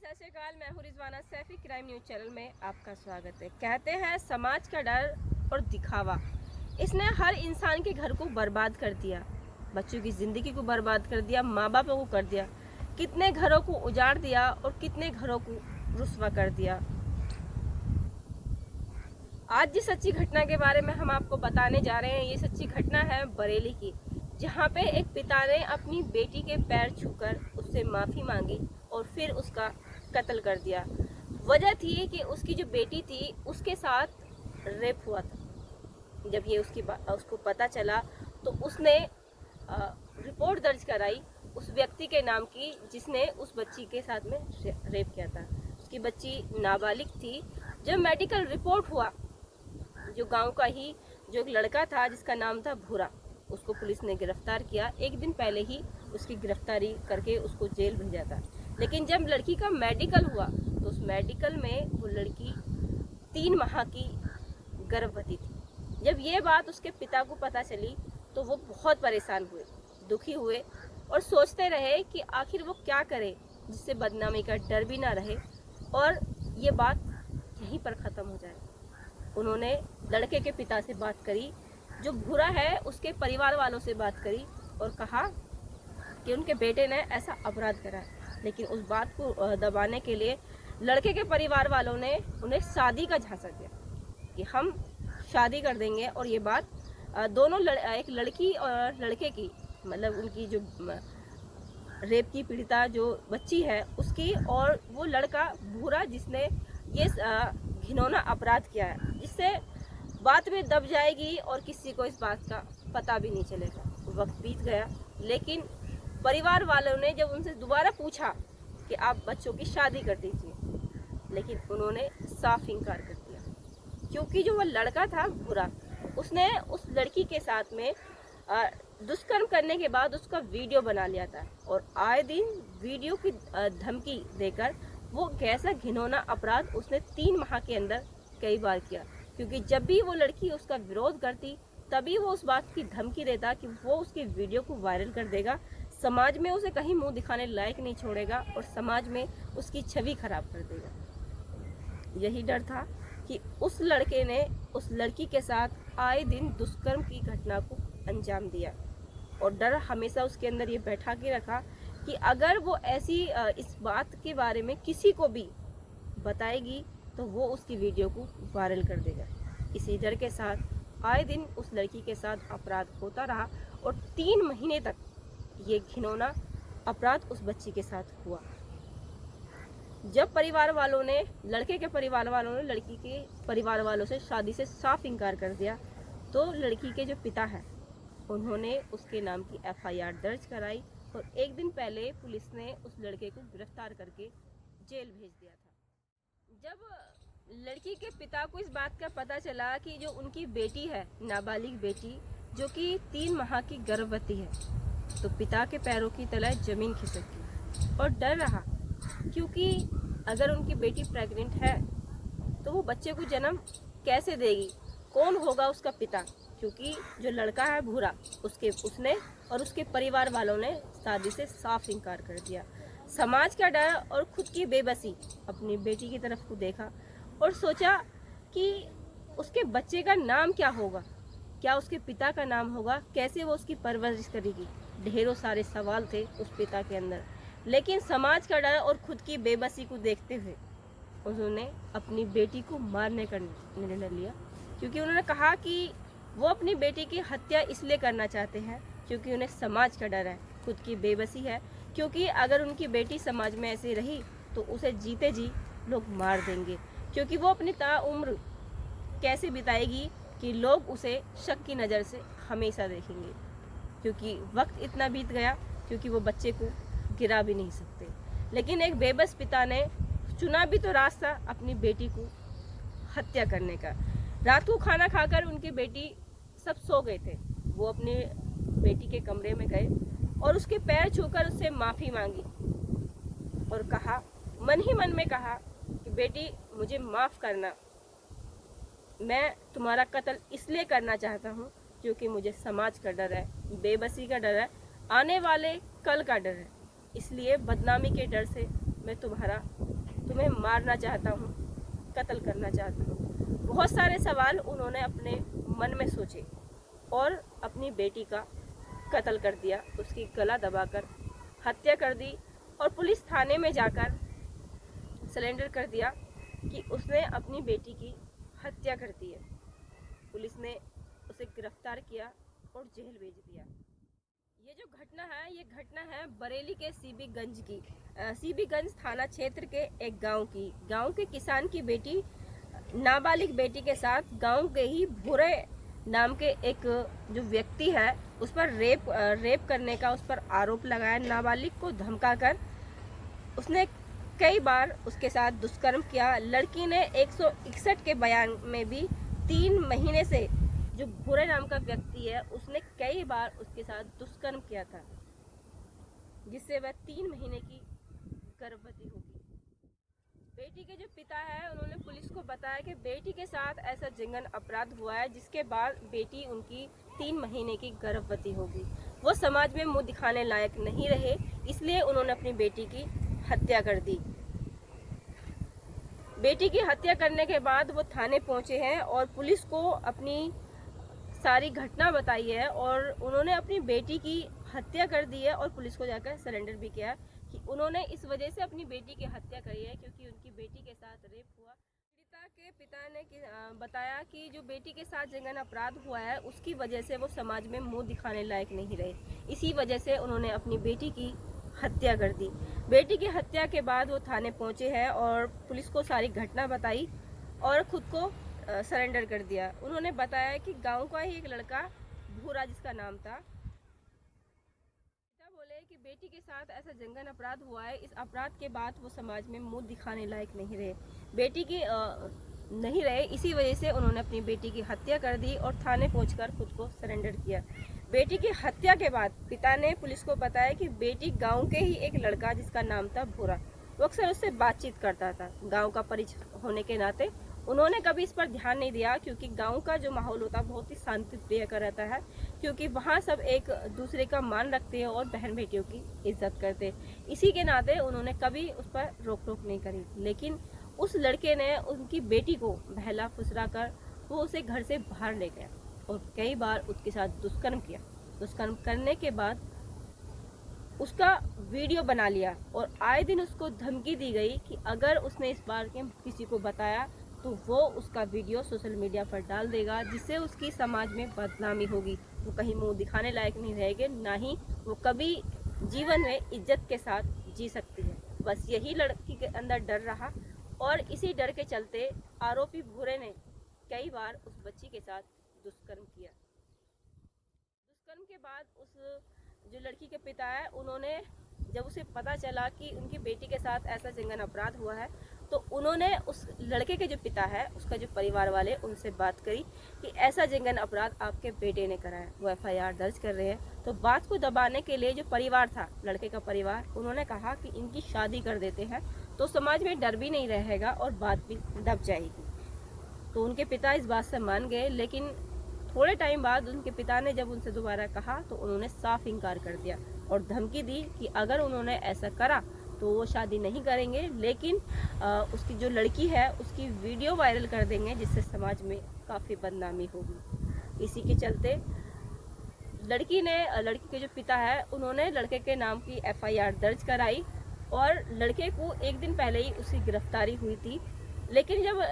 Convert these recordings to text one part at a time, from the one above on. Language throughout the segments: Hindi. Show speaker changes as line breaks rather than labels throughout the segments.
सत श्री अकाल, मैं हूँ Rizwana Saifi. Crime news channel में आपका स्वागत है। कहते हैं समाज का डर और दिखावा, इसने हर इंसान के घर को बर्बाद कर दिया, बच्चों की ज़िंदगी को बर्बाद कर दिया, माँ बापों को कर दिया, कितने घरों को उजाड़ दिया और कितने घरों को रुस्वा कर दिया। आज जिस सच्ची घटना के बारे में हम आपको बताने जा रहे हैं, ये सच्ची घटना है बरेली की, जहाँ पे एक पिता ने अपनी बेटी के पैर छूकर उससे माफ़ी मांगी और फिर उसका कत्ल कर दिया। वजह थी कि उसकी जो बेटी थी उसके साथ रेप हुआ था। जब ये उसको पता चला तो उसने रिपोर्ट दर्ज कराई उस व्यक्ति के नाम की जिसने उस बच्ची के साथ में रेप किया था। उसकी बच्ची नाबालिग थी। जब मेडिकल रिपोर्ट हुआ, जो गांव का ही जो एक लड़का था जिसका नाम था भूरा, उसको पुलिस ने गिरफ्तार किया। एक दिन पहले ही उसकी गिरफ्तारी करके उसको जेल भेजा था। लेकिन जब लड़की का मेडिकल हुआ तो उस मेडिकल में वो लड़की 3 माह की गर्भवती थी। जब ये बात उसके पिता को पता चली तो वो बहुत परेशान हुए, दुखी हुए और सोचते रहे कि आखिर वो क्या करे जिससे बदनामी का डर भी ना रहे और ये बात यहीं पर ख़त्म हो जाए। उन्होंने लड़के के पिता से बात करी, जो भूरा है उसके परिवार वालों से बात करी और कहा कि उनके बेटे ने ऐसा अपराध करा है। लेकिन उस बात को दबाने के लिए लड़के के परिवार वालों ने उन्हें शादी का झांसा दिया कि हम शादी कर देंगे। और ये बात दोनों एक लड़की और लड़के की, मतलब उनकी जो रेप की पीड़िता जो बच्ची है उसकी, और वो लड़का भूरा जिसने ये घिनौना अपराध किया है, जिससे बात में दब जाएगी और किसी को इस बात का पता भी नहीं चलेगा। वक्त बीत गया, लेकिन परिवार वालों ने जब उनसे दोबारा पूछा कि आप बच्चों की शादी कर दीजिए, लेकिन उन्होंने साफ इनकार कर दिया, क्योंकि जो वो लड़का था भूरा, उसने उस लड़की के साथ में दुष्कर्म करने के बाद उसका वीडियो बना लिया था और आए दिन वीडियो की धमकी देकर वो कैसा घिनौना अपराध उसने 3 माह के अंदर कई बार किया। क्योंकि जब भी वो लड़की उसका विरोध करती तभी वो उस बात की धमकी देता कि वो उसकी वीडियो को वायरल कर देगा, समाज में उसे कहीं मुंह दिखाने लायक नहीं छोड़ेगा और समाज में उसकी छवि खराब कर देगा। यही डर था कि उस लड़के ने उस लड़की के साथ आए दिन दुष्कर्म की घटना को अंजाम दिया और डर हमेशा उसके अंदर ये बैठा के रखा कि अगर वो ऐसी इस बात के बारे में किसी को भी बताएगी तो वो उसकी वीडियो को वायरल कर देगा। इसी डर के साथ आए दिन उस लड़की के साथ अपराध होता रहा और 3 महीने तक ये घिनौना अपराध उस बच्ची के साथ हुआ। जब परिवार वालों ने, लड़के के परिवार वालों ने लड़की के परिवार वालों से शादी से साफ इनकार कर दिया, तो लड़की के जो पिता हैं उन्होंने उसके नाम की FIR दर्ज कराई और एक दिन पहले पुलिस ने उस लड़के को गिरफ्तार करके जेल भेज दिया था। जब लड़की के पिता को इस बात का पता चला कि जो उनकी बेटी है, नाबालिग बेटी, जो कि 3 माह की गर्भवती है, तो पिता के पैरों की तले जमीन खिसक गई और डर रहा, क्योंकि अगर उनकी बेटी प्रेग्नेंट है तो वो बच्चे को जन्म कैसे देगी, कौन होगा उसका पिता। क्योंकि जो लड़का है भूरा, उसने और उसके परिवार वालों ने शादी से साफ इनकार कर दिया। समाज का डर और खुद की बेबसी अपनी बेटी की तरफ को देखा और सोचा कि उसके बच्चे का नाम क्या होगा, क्या उसके पिता का नाम होगा, कैसे वो उसकी परवरिश करेगी। ढेरों सारे सवाल थे उस पिता के अंदर, लेकिन समाज का डर और खुद की बेबसी को देखते हुए उन्होंने अपनी बेटी को मारने का निर्णय लिया। क्योंकि उन्होंने कहा कि वो अपनी बेटी की हत्या इसलिए करना चाहते हैं क्योंकि उन्हें समाज का डर है, खुद की बेबसी है। क्योंकि अगर उनकी बेटी समाज में ऐसे रही तो उसे जीते जी लोग मार देंगे, क्योंकि वो अपनी ताउम्र कैसे बिताएगी कि लोग उसे शक की नज़र से हमेशा देखेंगे। क्योंकि वक्त इतना बीत गया, क्योंकि वो बच्चे को गिरा भी नहीं सकते। लेकिन एक बेबस पिता ने चुना भी तो रास्ता अपनी बेटी को हत्या करने का। रात को खाना खाकर उनकी बेटी, सब सो गए थे, वो अपने बेटी के कमरे में गए और उसके पैर छूकर उससे माफ़ी मांगी और कहा, मन ही मन में कहा कि बेटी मुझे माफ़ करना, मैं तुम्हारा कत्ल इसलिए करना चाहता हूँ क्योंकि मुझे समाज का डर है, बेबसी का डर है, आने वाले कल का डर है, इसलिए बदनामी के डर से मैं तुम्हें मारना चाहता हूँ, कत्ल करना चाहता हूँ। बहुत सारे सवाल उन्होंने अपने मन में सोचे और अपनी बेटी का कत्ल कर दिया, उसकी गला दबाकर हत्या कर दी और पुलिस थाने में जाकर सरेंडर कर दिया कि उसने अपनी बेटी की हत्या कर दी है। पुलिस ने उसे गिरफ्तार किया और जेल भेज दिया। ये जो घटना है, ये घटना है बरेली के सीबीगंज की, सीबीगंज थाना क्षेत्र के एक गांव के किसान की बेटी, नाबालिग बेटी के साथ गांव के ही भूरे नाम के एक जो व्यक्ति है उस पर रेप करने का उस पर आरोप लगाया। नाबालिग को धमकाकर उसने कई बार उसके साथ दुष्कर्म किया। लड़की ने 161 के बयान में भी 3 महीने से जो भूरे नाम का व्यक्ति है उसने कई बार उसके साथ दुष्कर्म किया था, जिससे वह 3 महीने की गर्भवती होगी। बेटी के जो पिता है उन्होंने पुलिस को बताया कि बेटी के साथ ऐसा जघन्य अपराध हुआ है, जिसके बाद बेटी उनकी 3 महीने की गर्भवती होगी। वो समाज में मुंह दिखाने लायक नहीं रहे, इसलिए उन्होंने अपनी बेटी की हत्या कर दी। बेटी की हत्या करने के बाद वो थाने पहुंचे हैं और पुलिस को अपनी सारी घटना बताई है और उन्होंने अपनी बेटी की हत्या कर दी है और पुलिस को जाकर सरेंडर भी किया कि उन्होंने इस वजह से अपनी बेटी की हत्या करी है क्योंकि उनकी बेटी के साथ रेप हुआ। पीड़िता के पिता ने बताया कि जो बेटी के साथ जघन्य अपराध हुआ है उसकी वजह से वो समाज में मुंह दिखाने लायक नहीं रहे, इसी वजह से उन्होंने अपनी बेटी की हत्या कर दी। बेटी की हत्या के बाद वो थाने पहुंचे हैं और पुलिस को सारी घटना बताई और खुद को सरेंडर कर दिया। उन्होंने बताया कि गांव का ही एक लड़का भूरा जिसका नाम था, पिता बोले कि बेटी के साथ ऐसा जघन्य अपराध हुआ है, इस अपराध के बाद वो समाज में मुंह दिखाने लायक नहीं रहे, बेटी की नहीं रहे, इसी वजह से उन्होंने अपनी बेटी की हत्या कर दी और थाने पहुंचकर खुद को सरेंडर किया। बेटी की हत्या के बाद पिता ने पुलिस को बताया कि बेटी गांव के ही एक लड़का जिसका नाम था भूरा, वो अक्सर उससे बातचीत करता था। गांव का परिचय होने के नाते उन्होंने कभी इस पर ध्यान नहीं दिया क्योंकि गांव का जो माहौल होता है बहुत ही शांति प्रिय का रहता है, क्योंकि वहाँ सब एक दूसरे का मान रखते हैं और बहन बेटियों की इज्जत करते हैं। इसी के नाते उन्होंने कभी उस पर रोक टोक नहीं करी, लेकिन उस लड़के ने उनकी बेटी को बहला फुसला कर वो उसे घर से बाहर ले गया और कई बार उसके साथ दुष्कर्म किया। दुष्कर्म करने के बाद उसका वीडियो बना लिया और आए दिन उसको धमकी दी गई कि अगर उसने इस बार के किसी को बताया तो वो उसका वीडियो सोशल मीडिया पर डाल देगा, जिससे उसकी समाज में बदनामी होगी, वो कहीं मुंह दिखाने लायक नहीं रहेंगे, ना ही वो कभी जीवन में इज्जत के साथ जी सकती है। बस यही लड़की के अंदर डर रहा और इसी डर के चलते आरोपी भूरे ने कई बार उस बच्ची के साथ दुष्कर्म किया। दुष्कर्म के बाद उस जो लड़की के पिता है उन्होंने जब उसे पता चला कि उनकी बेटी के साथ ऐसा जघन्य अपराध हुआ है तो उन्होंने उस लड़के के जो पिता है उसका जो परिवार वाले उनसे बात करी कि ऐसा जघन्य अपराध आपके बेटे ने करा है, वो FIR दर्ज कर रहे हैं। तो बात को दबाने के लिए जो परिवार था, लड़के का परिवार, उन्होंने कहा कि इनकी शादी कर देते हैं तो समाज में डर भी नहीं रहेगा और बात भी दब जाएगी। तो उनके पिता इस बात से मान गए, लेकिन थोड़े टाइम बाद उनके पिता ने जब उनसे दोबारा कहा तो उन्होंने साफ इनकार कर दिया और धमकी दी कि अगर उन्होंने ऐसा करा तो वो शादी नहीं करेंगे, लेकिन उसकी जो लड़की है उसकी वीडियो वायरल कर देंगे, जिससे समाज में काफ़ी बदनामी होगी। इसी के चलते लड़की के जो पिता है उन्होंने लड़के के नाम की FIR दर्ज कराई और लड़के को एक दिन पहले ही उसकी गिरफ्तारी हुई थी। लेकिन जब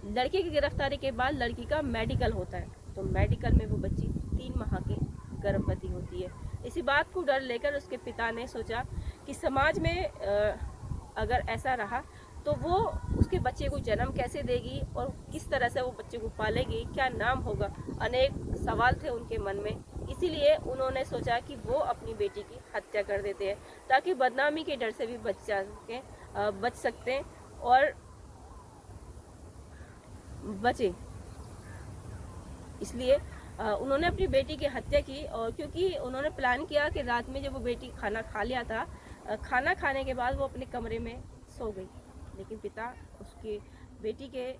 लड़के की गिरफ्तारी के बाद लड़की का मेडिकल होता है तो मेडिकल में वो बच्ची 3 माह की गर्भवती होती है। इसी बात को डर लेकर उसके पिता ने सोचा कि समाज में अगर ऐसा रहा तो वो उसके बच्चे को जन्म कैसे देगी और किस तरह से वो बच्चे को पालेगी, क्या नाम होगा, अनेक सवाल थे उनके मन में। इसीलिए उन्होंने सोचा कि वो अपनी बेटी की हत्या कर देते हैं ताकि बदनामी के डर से भी बच सकते हैं और बचे। इसलिए उन्होंने अपनी बेटी की हत्या की और क्योंकि उन्होंने प्लान किया कि रात में जब वो बेटी खाना खा लिया था, खाना खाने के बाद वो अपने कमरे में सो गई, लेकिन पिता उसके बेटी के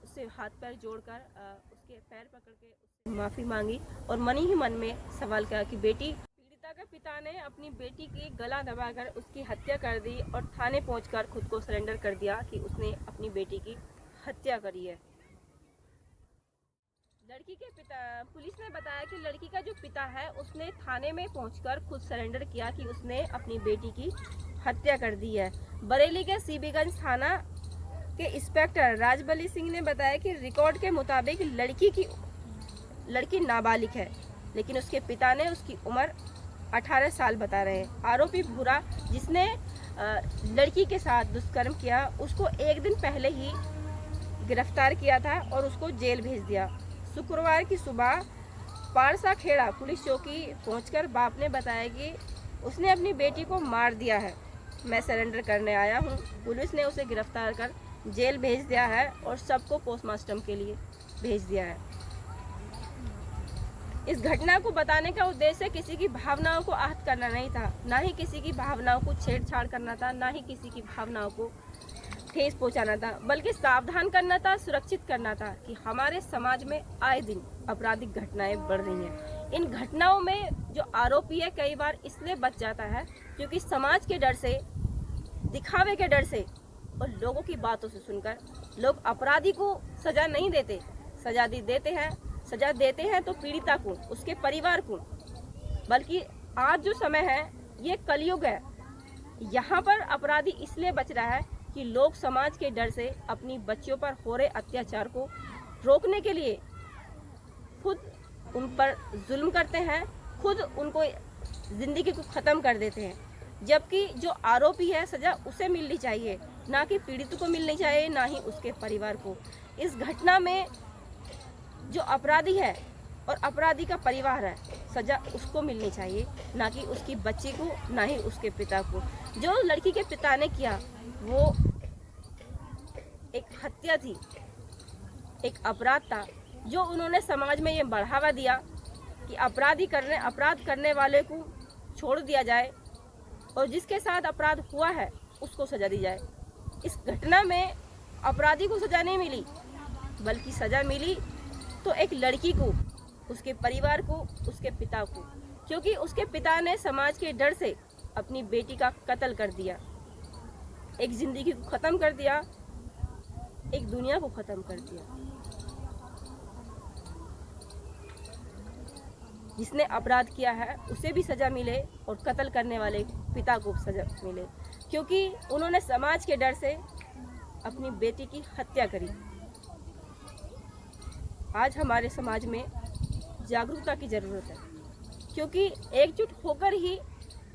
उससे हाथ पैर जोड़कर उसके पैर पकड़ के उससे माफ़ी मांगी और मन ही मन में सवाल किया कि बेटी, पीड़िता के पिता ने अपनी बेटी की गला दबाकर उसकी हत्या कर दी और थाने पहुंचकर खुद को सरेंडर कर दिया कि उसने अपनी बेटी की हत्या करी है। लड़की के पिता, पुलिस ने बताया कि लड़की का जो पिता है उसने थाने में पहुंचकर खुद सरेंडर किया कि उसने अपनी बेटी की हत्या कर दी है। बरेली के सीबीगंज थाना के इंस्पेक्टर राजबली सिंह ने बताया कि रिकॉर्ड के मुताबिक लड़की नाबालिग है, लेकिन उसके पिता ने उसकी उम्र 18 साल बता रहे हैं। आरोपी भूरा, जिसने लड़की के साथ दुष्कर्म किया, उसको एक दिन पहले ही गिरफ्तार किया था और उसको जेल भेज दिया। शुक्रवार की सुबह पारसा खेड़ा पुलिस चौकी पहुंचकर बाप ने बताया कि उसने अपनी बेटी को मार दिया है, मैं सरेंडर करने आया हूं। पुलिस ने उसे गिरफ्तार कर जेल भेज दिया है और सबको पोस्टमार्टम के लिए भेज दिया है। इस घटना को बताने का उद्देश्य किसी की भावनाओं को आहत करना नहीं था, ना ही किसी की भावनाओं को छेड़छाड़ करना था, ना ही किसी की भावनाओं को ठेस पहुंचाना था, बल्कि सावधान करना था, सुरक्षित करना था कि हमारे समाज में आए दिन आपराधिक घटनाएं बढ़ रही हैं। इन घटनाओं में जो आरोपी है कई बार इसलिए बच जाता है क्योंकि समाज के डर से, दिखावे के डर से और लोगों की बातों से सुनकर लोग अपराधी को सजा नहीं देते। सजा देते हैं तो पीड़िता को, उसके परिवार को। बल्कि आज जो समय है ये कलयुग है, यहाँ पर अपराधी इसलिए बच रहा है कि लोग समाज के डर से अपनी बच्चियों पर हो रहे अत्याचार को रोकने के लिए खुद उन पर जुल्म करते हैं, खुद उनको जिंदगी को ख़त्म कर देते हैं। जबकि जो आरोपी है सज़ा उसे मिलनी चाहिए, ना कि पीड़ित को मिलनी चाहिए, ना ही उसके परिवार को। इस घटना में जो अपराधी है और अपराधी का परिवार है, सज़ा उसको मिलनी चाहिए, ना कि उसकी बच्ची को, ना ही उसके पिता को। जो लड़की के पिता ने किया वो एक हत्या थी, एक अपराध था, जो उन्होंने समाज में ये बढ़ावा दिया कि अपराध करने वाले को छोड़ दिया जाए और जिसके साथ अपराध हुआ है उसको सजा दी जाए। इस घटना में अपराधी को सजा नहीं मिली, बल्कि सजा मिली तो एक लड़की को, उसके परिवार को, उसके पिता को, क्योंकि उसके पिता ने समाज के डर से अपनी बेटी का कत्ल कर दिया, एक जिंदगी को ख़त्म कर दिया, एक दुनिया को ख़त्म कर दिया। जिसने अपराध किया है उसे भी सज़ा मिले और कत्ल करने वाले पिता को सज़ा मिले, क्योंकि उन्होंने समाज के डर से अपनी बेटी की हत्या करी। आज हमारे समाज में जागरूकता की ज़रूरत है, क्योंकि एकजुट होकर ही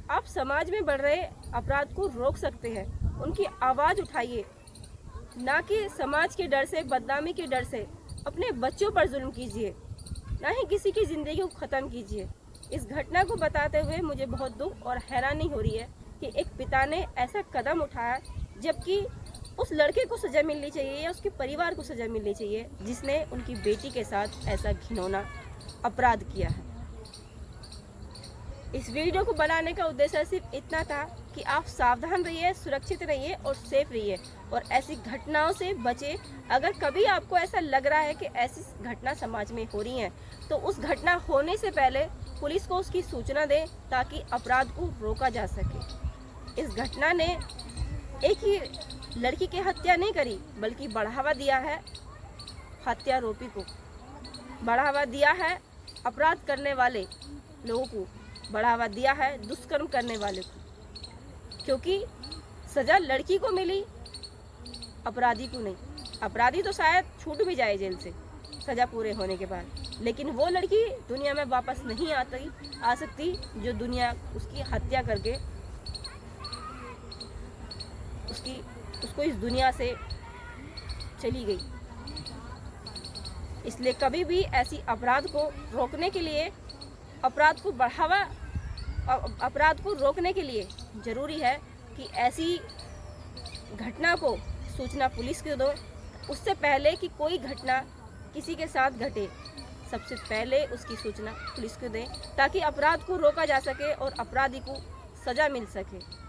आप समाज में बढ़ रहे अपराध को रोक सकते हैं। उनकी आवाज़ उठाइए, ना कि समाज के डर से, बदनामी के डर से अपने बच्चों पर जुल्म कीजिए, ना ही किसी की ज़िंदगी को ख़त्म कीजिए। इस घटना को बताते हुए मुझे बहुत दुख और हैरानी हो रही है कि एक पिता ने ऐसा कदम उठाया, जबकि उस लड़के को सज़ा मिलनी चाहिए या उसके परिवार को सज़ा मिलनी चाहिए जिसने उनकी बेटी के साथ ऐसा घिनौना अपराध किया है। इस वीडियो को बनाने का उद्देश्य सिर्फ इतना था कि आप सावधान रहिए, सुरक्षित रहिए और सेफ रहिए और ऐसी घटनाओं से बचें। अगर कभी आपको ऐसा लग रहा है कि ऐसी घटना समाज में हो रही है तो उस घटना होने से पहले पुलिस को उसकी सूचना दें ताकि अपराध को रोका जा सके। इस घटना ने एक ही लड़की की हत्या नहीं करी, बल्कि बढ़ावा दिया है हत्यारोपी को, बढ़ावा दिया है अपराध करने वाले लोगों को, बढ़ावा दिया है दुष्कर्म करने वाले को, क्योंकि सज़ा लड़की को मिली, अपराधी को नहीं। अपराधी तो शायद छूट भी जाए जेल से सज़ा पूरे होने के बाद, लेकिन वो लड़की दुनिया में वापस नहीं आ सकती जो दुनिया उसकी हत्या करके उसको इस दुनिया से चली गई। इसलिए कभी भी ऐसी अपराध को रोकने के लिए, अपराध को रोकने के लिए ज़रूरी है कि ऐसी घटना को सूचना पुलिस को दो। उससे पहले कि कोई घटना किसी के साथ घटे, सबसे पहले उसकी सूचना पुलिस को दें ताकि अपराध को रोका जा सके और अपराधी को सज़ा मिल सके।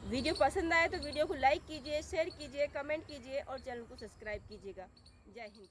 वीडियो पसंद आए तो वीडियो को लाइक कीजिए, शेयर कीजिए, कमेंट कीजिए और चैनल को सब्सक्राइब कीजिएगा। जय हिंद।